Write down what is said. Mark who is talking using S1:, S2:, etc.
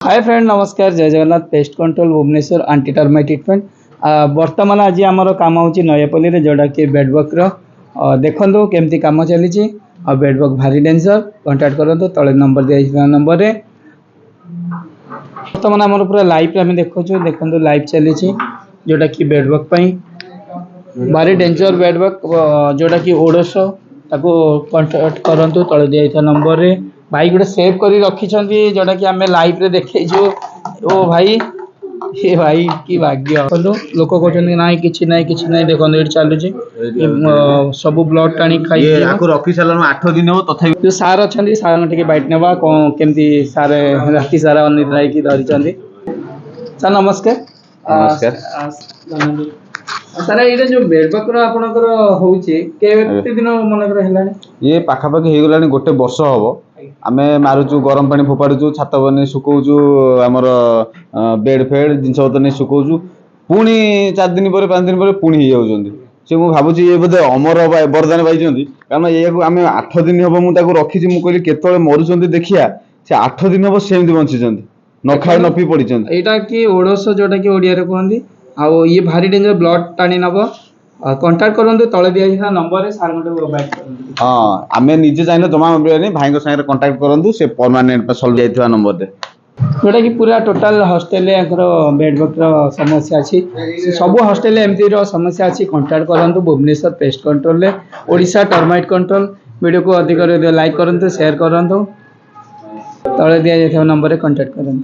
S1: हाय friend नमस्कार जय Jagannath pest control Bhubaneswar anti termite treatment बर्तमान आज आमर कम हो नयापल्ली जोटा कि बेडवर्क देखो केमती कम चली बेडवर्क भारी डेंजर कांटेक्ट करूँ तले नंबर दिया नंबर बर्तमान आमर पूरा लाइव आम देखु देखो लाइव चली जोटा कि बेडवर्क भारी डेंजर बेडवर्क जोटा कि ओडोस ताको कांटेक्ट करूँ तले दिया नंबर भाई गोटे सेव कर रखी जोटा कि आम लाइव रे देखो ओ भाई ये भाई की भाग्य लोक कहते ना कि ना देखो ये चलुची सब ब्लड टाणी खाई
S2: रखी सारा 8 दिन हो तथा
S1: जो सार अच्छा सार टे बैठ नेबा कौन केमती सार राति सारा अनिद्रा होगी धरी सर नमस्कार
S2: नमस्कार
S1: सर ये जो बेडवर्क आपणकर होते दिन मनकर है
S2: ये पाखापाखि हो गलानी गोटे वर्ष हम आमे मारुचु गरम पानी फोपाड़ू छात बने सुकौचु आमर बेड फेड जिनस पतर नहीं सुकौचु पुणी 4 दिन पर 5 दिन पर पुणी हो जाउछन्ती से मु भाबुची ये बोधे अमर वरदान पाइछन्ती कारण ये आमे 8 दिन हम मु रखी मु कहली केतळे मरुछन्ती देखिया से 8 दिन हम सेमती बंचिछन्ती न खाए न पी पड़िछन्ती
S1: एटा कि ओडोस जोटा कि ओडिया रे कहंदी आ ये भारी डेंजर ब्लड टाणी नब कांटेक्ट करंतु तळे दिया नंबर सार गोटे बैठ
S2: हाँ आमे निजे चाहिए जमा भाई सागर कांटेक्ट करूँ से परमानेंट सल्व जाइए नंबर दे
S1: जोटा कि पूरा टोटाल हॉस्टेल बेडवर्क समस्या अच्छी सब हॉस्टेल एमती समस्या अच्छी कांटेक्ट करूँ Bhubaneswar pest control Odisha termite control video को अधिक लाइक करूँ शेयर करूँ तले दिया नंबर कांटेक्ट करूँ।